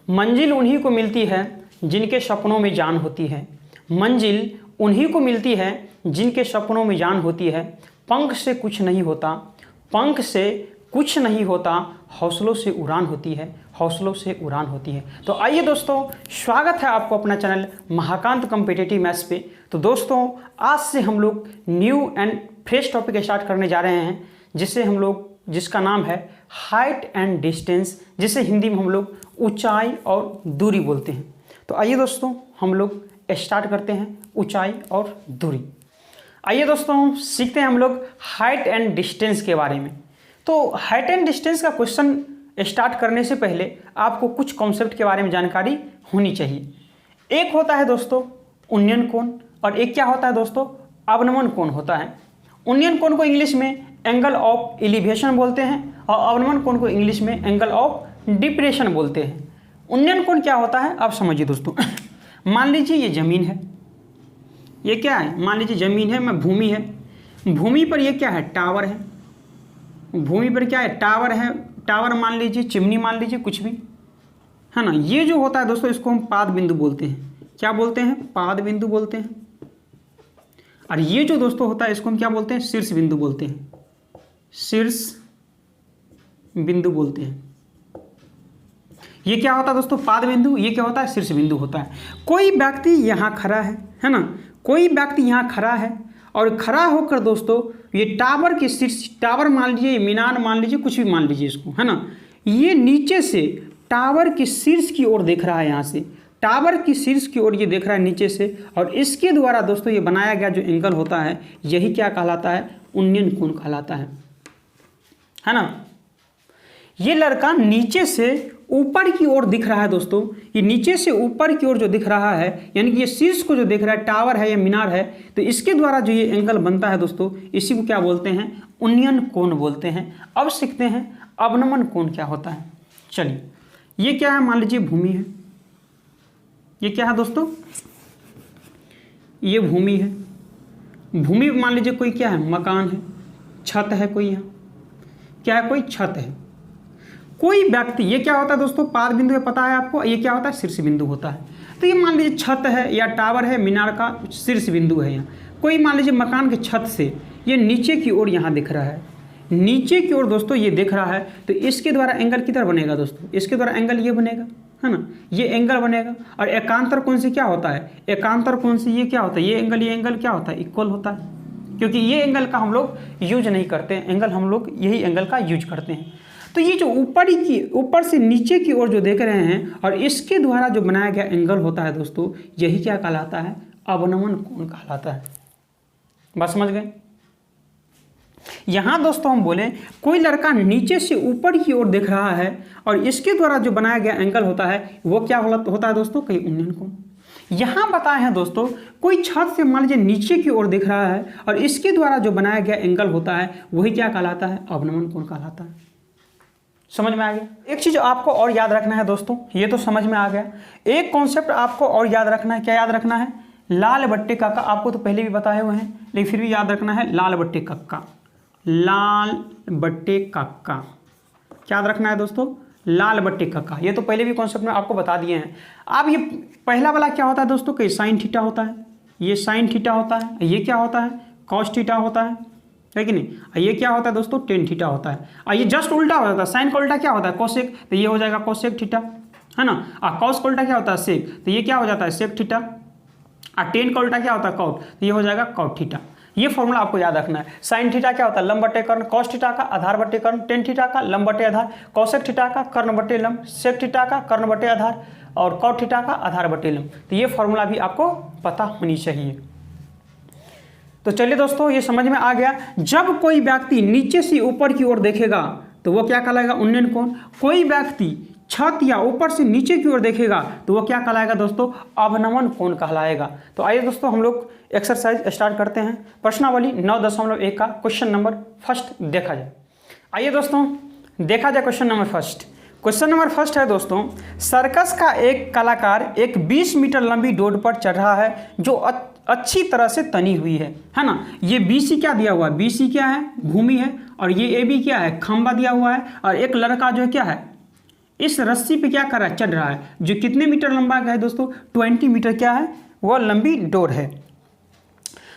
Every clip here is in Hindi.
मंजिल उन्हीं को मिलती है जिनके सपनों में जान होती है। मंजिल उन्हीं को मिलती है जिनके सपनों में जान होती है। पंख से कुछ नहीं होता, पंख से कुछ नहीं होता, हौसलों से उड़ान होती है, हौसलों से उड़ान होती है। तो आइए दोस्तों, स्वागत है आपको अपना चैनल महाकांत कॉम्पिटिटिव मैथ्स पे। तो दोस्तों, आज से हम लोग new and fresh topic start करने जा रहे हैं, जिसका नाम है हाइट एंड डिस्टेंस, जिसे हिंदी में हम लोग ऊंचाई और दूरी बोलते हैं। तो आइए दोस्तों, हम लोग स्टार्ट करते हैं ऊंचाई और दूरी। आइए दोस्तों, सीखते हैं हम लोग हाइट एंड डिस्टेंस के बारे में। तो हाइट एंड डिस्टेंस का क्वेश्चन स्टार्ट करने से पहले आपको कुछ कॉन्सेप्ट के बारे में जानकारी होनी चाहिए। एक होता है दोस्तों उन्नयन कोण, और एक क्या होता है दोस्तों, अवनमन कोण होता है। उन्नयन कोण को इंग्लिश में एंगल ऑफ एलिवेशन बोलते हैं और अवनमन कोण को इंग्लिश में एंगल ऑफ डिप्रेशन बोलते हैं। उन्नयन कोण क्या होता है आप समझिए दोस्तों। मान लीजिए ये जमीन है, ये क्या है, मान लीजिए जमीन है, मैं भूमि है, भूमि पर ये क्या है, टावर है, भूमि पर क्या है, टावर है, टावर मान लीजिए, चिमनी मान लीजिए, कुछ भी है ना। ये जो होता है दोस्तों, इसको हम पाद बिंदु बोलते हैं। क्या बोलते हैं, पाद बिंदु बोलते हैं। और ये जो दोस्तों होता है, इसको हम क्या बोलते हैं, शीर्ष बिंदु बोलते हैं, शीर्ष बिंदु बोलते हैं। ये क्या होता है दोस्तों, पाद बिंदु, ये क्या होता है, शीर्ष बिंदु होता है। कोई व्यक्ति यहाँ खड़ा है ना, कोई व्यक्ति यहाँ खड़ा है और खड़ा होकर दोस्तों ये टावर के शीर्ष, टावर मान लीजिए, मीनार मान लीजिए, कुछ भी मान लीजिए इसको, है ना। ये नीचे से टावर के शीर्ष की ओर देख रहा है, यहाँ से टावर की शीर्ष की ओर ये देख रहा है नीचे से, और इसके द्वारा दोस्तों ये बनाया गया जो एंगल होता है, यही क्या कहलाता है, उन्नयन कोण कहलाता है ना। ये लड़का नीचे से ऊपर की ओर दिख रहा है दोस्तों, ये नीचे से ऊपर की ओर जो दिख रहा है, यानी कि ये शीर्ष को जो दिख रहा है, टावर है या मीनार है, तो इसके द्वारा जो ये एंगल बनता है दोस्तों, इसी को क्या बोलते हैं, उन्नयन कोण बोलते हैं। अब सीखते हैं अवनमन कोण क्या होता है। चलिए, ये क्या है, मान लीजिए भूमि है, ये क्या है दोस्तों, ये भूमि है। भूमि मान लीजिए कोई क्या है, मकान है, छत है, कोई यहाँ क्या है, कोई छत है। कोई व्यक्ति, ये क्या होता है दोस्तों, पाद बिंदु है, पता है आपको, ये क्या होता है, शीर्ष बिंदु होता है। तो ये मान लीजिए छत है या टावर है, मीनार का शीर्ष बिंदु है यहाँ। कोई मान लीजिए मकान के छत से ये नीचे की ओर यहाँ दिख रहा है, नीचे की ओर दोस्तों ये दिख रहा है, तो इसके द्वारा एंगल किधर बनेगा दोस्तों, इसके द्वारा एंगल ये बनेगा, है ना, ये एंगल बनेगा। और एकांतर कोण से क्या होता है, एकांतर कोण से ये क्या होता है, ये एंगल क्या होता है, इक्वल होता है, क्योंकि ये एंगल का हम लोग यूज नहीं करते हैं, एंगल हम लोग यही एंगल का यूज करते हैं। तो ये जो ऊपर से नीचे की ओर जो देख रहे हैं और इसके द्वारा जो बनाया गया एंगल होता है दोस्तों, यही क्या कहलाता है, अवनमन कोण कहलाता है। बात समझ गए। यहां दोस्तों हम बोले कोई लड़का नीचे से ऊपर की ओर देख रहा है और इसके द्वारा जो बनाया गया एंगल होता है, वो क्या होता है दोस्तों, कहीं उन्नयन कोण। यहाँ बताए हैं दोस्तों, कोई छत से मान लीजिए नीचे की ओर देख रहा है और इसके द्वारा जो बनाया गया एंगल होता है, वही क्या कहलाता है, अवनमन कोण कहलाता है। समझ में आ गया। एक चीज़ आपको और याद रखना है दोस्तों, ये तो समझ में आ गया। एक कॉन्सेप्ट आपको और याद रखना है, क्या याद रखना है, लाल बट्टे काका। आपको तो पहले भी बताए हुए हैं, लेकिन फिर भी याद रखना है, लाल बट्टे काका, लाल बट्टे काका। क्या याद रखना है दोस्तों, लाल बट्टे काका। ये तो पहले भी कॉन्सेप्ट में आपको बता दिए हैं। अब ये पहला वाला क्या होता है दोस्तों, कि साइन थीटा होता है, ये साइन थीटा होता है, ये क्या होता है, कॉस थीटा होता है कि नहीं। ये क्या होता है दोस्तों, टेन थीटा होता है। और ये जस्ट उल्टा हो जाता है, साइन का उल्टा क्या होता है, कोसेक, तो ये हो जाएगा कोसेक थीटा, है ना। और कॉस का उल्टा क्या होता है, सेक, तो ये क्या हो जाता है, सेक थीटा। और टेन का उल्टा क्या होता है, कॉट, तो ये हो जाएगा कॉट थीटा। ये फॉर्मूला आपको याद रखना है। साइन थीटा क्या होता है, लंब बटे कर्ण, कॉस थीटा का आधार बटे कर्ण, टेन थीटा का लंब बटे आधार, कोसेक थीटा का कर्ण बटे लंब, सेक थीटा का कर्ण बटे आधार, और कॉट थीटा का आधार बटे लंब। तो ये फॉर्मूला भी आपको पता होनी चाहिए। तो चलिए दोस्तों, ये समझ में आ गया। जब कोई व्यक्ति नीचे से ऊपर की ओर देखेगा तो वो क्या कहलाएगा, उन्नयन कोण। कोई व्यक्ति छत या ऊपर से नीचे की ओर देखेगा तो वो क्या कहलाएगा दोस्तों, अवनमन कोण कहलाएगा। तो आइए दोस्तों, हम लोग एक्सरसाइज स्टार्ट करते हैं। प्रश्नावली 9.1 का क्वेश्चन नंबर फर्स्ट देखा जाए। आइए दोस्तों, देखा जाए question number first. Question number first है दोस्तों, सर्कस का एक कलाकार एक 20 मीटर लंबी डोर पर चढ़ रहा है जो अच्छी तरह से तनी हुई है ना। ये BC क्या दिया हुआ है, BC क्या है, भूमि है, और ये AB क्या है, खंबा दिया हुआ है। और एक लड़का जो है क्या है, इस रस्सी पे क्या कर रहा है, चढ़ रहा है, जो कितने मीटर लंबा का है दोस्तों, 20 मीटर क्या है, वह लंबी डोर है,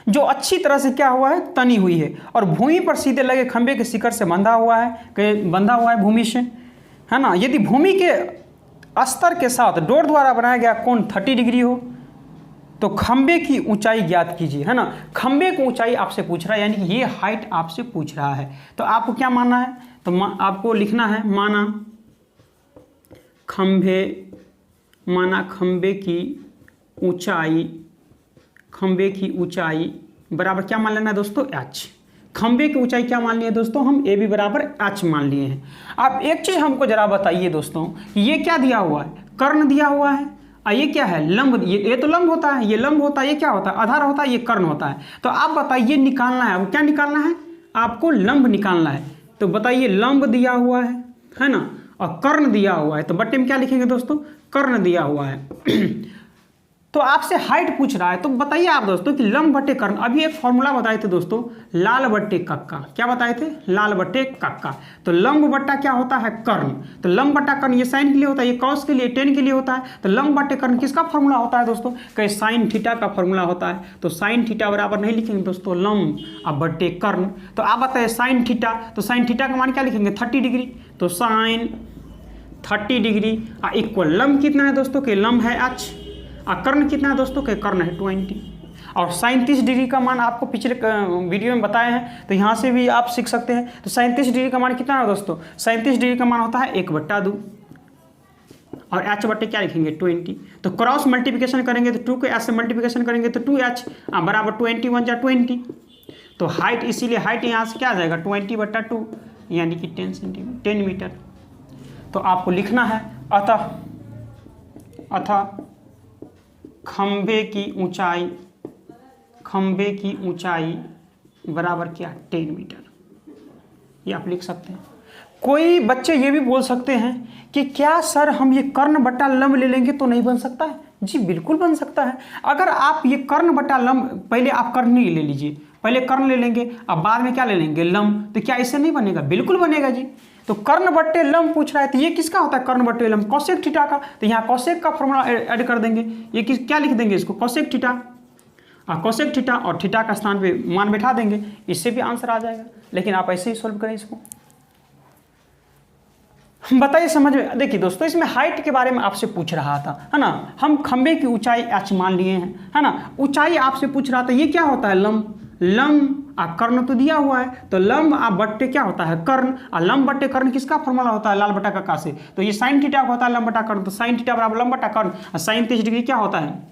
जो अच्छी तरह से क्या हुआ है, तनी हुई है और भूमि पर सीधे लगे खंभे के शिखर से बंधा हुआ है भूमि से, है ना। यदि भूमि के स्तर के साथ डोर द्वारा बनाया गया कोण 30 डिग्री हो तो खंभे की ऊंचाई ज्ञात कीजिए, है ना। खंभे की ऊंचाई आपसे पूछ रहा है, यानी कि ये हाइट आपसे पूछ रहा है। तो आपको क्या मानना है, तो आपको लिखना है माना खंभे की ऊंचाई बराबर क्या मान लेना है दोस्तों, h। खंभे की ऊंचाई क्या मान लिए दोस्तों, हम AB बराबर h मान लिए हैं। अब एक चीज हमको जरा बताइए दोस्तों, ये क्या दिया हुआ है, कर्ण दिया हुआ है, ये क्या है, लंब, ये तो लंब होता है, ये लंब होता है, ये क्या होता है, आधार होता है, ये कर्ण होता है। तो आप बताइए निकालना है, वो क्या निकालना है, आपको लंब निकालना है। तो बताइए लंब दिया हुआ है ना, और कर्ण दिया हुआ है, तो बट्टे में क्या लिखेंगे दोस्तों, कर्ण दिया हुआ है। तो आपसे हाइट पूछ रहा है, तो बताइए आप दोस्तों कि लंब बट्टे कर्ण, अभी एक फॉर्मूला बताए थे दोस्तों, लाल बट्टे कक्का, क्या बताए थे, लाल बट्टे कक्का। तो लंब बट्टा क्या होता है, कर्ण, तो लंब बट्टा कर्ण, ये साइन के लिए होता है, ये कॉस के लिए, टेन के लिए होता है। तो लंब बट्टे कर्ण किसका फॉर्मूला होता है दोस्तों, कहीं साइन थीटा का फॉर्मूला होता है। तो साइन थीटा बराबर नहीं लिखेंगे दोस्तों लंब अब बट्टे कर्ण। तो आप बताइए साइन थीटा, तो साइन थीटा का मान क्या लिखेंगे, 30 डिग्री। तो साइन 30 डिग्री इक्वल लंब कितना है दोस्तों, के लंब है h, कर्ण कितना है दोस्तों, के कर्ण है 20। और साइन 30 डिग्री का मान आपको पिछले वीडियो में बताए हैं, तो यहाँ से भी आप सीख सकते हैं। तो साइन 30 डिग्री का मान कितना है दोस्तों, साइन 30 डिग्री का मान होता है 1/2 और h बट्टे क्या लिखेंगे 20। तो क्रॉस मल्टीप्लिकेशन करेंगे तो 2 के h से मल्टीप्लिकेशन करेंगे तो 2h बराबर 20 1 जा 20। तो हाइट, इसीलिए हाइट यहाँ से क्या आ जाएगा 20/2 यानी कि 10 मीटर। तो आपको लिखना है अतः खंभे की ऊंचाई बराबर क्या 10 मीटर, ये आप लिख सकते हैं। कोई बच्चे ये भी बोल सकते हैं कि क्या सर हम ये कर्ण बट्टा लंब ले लेंगे तो नहीं बन सकता है, जी बिल्कुल बन सकता है। अगर आप ये कर्ण बट्टा लंब, पहले आप कर्ण ही ले लीजिए, पहले कर्ण ले लेंगे, अब बाद में क्या ले लेंगे लंब, तो क्या इससे नहीं बनेगा, बिल्कुल बनेगा जी। तो कर्ण बट्टे लंब पूछ रहा है, तो ये किसका होता है कर्ण बट्टे लंब, कौशिक थीटा का। तो यहाँ कौशिक का फॉर्मूला ऐड कर देंगे, ये क्या लिख देंगे इसको, कौशिक थीटा, कौशिक थीटा और थीटा का स्थान पे मान बैठा देंगे, इससे भी आंसर आ जाएगा। लेकिन आप ऐसे ही सॉल्व करें इसको, बताइए समझ में। देखिए दोस्तों, इसमें हाइट के बारे में आपसे पूछ रहा था, है ना। हम खंबे की ऊंचाई h मान लिए हैं, है ना। ऊंचाई आपसे पूछ रहा था, ये क्या होता है लंब, कर्ण तो दिया हुआ है, तो लंब बट्टे क्या होता है कर्ण, लंब बट्टे कर्ण किसका फॉर्मूला होता है, लाल बटा कक्का से। तो ये साइन थीटा होता है लंब बटा कर्ण, तो साइन थीटा बराबर लंब बटा कर्ण, और साइन 30 डिग्री क्या होता है,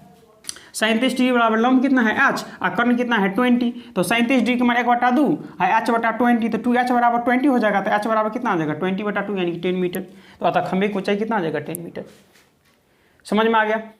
साइन 30 डिग्री बराबर लंब कितना है h और कर्ण कितना है 20। तो साइन 30 डिग्री का मान 1/2 है h/20, तो 2h बराबर 20 हो जाएगा। तो h बराबर कितना आ जाएगा 20/2 यानी कि 10 मीटर। तो अतः खंभे की ऊंचाई कितना आ जाएगा 10 मीटर। समझ में आ गया।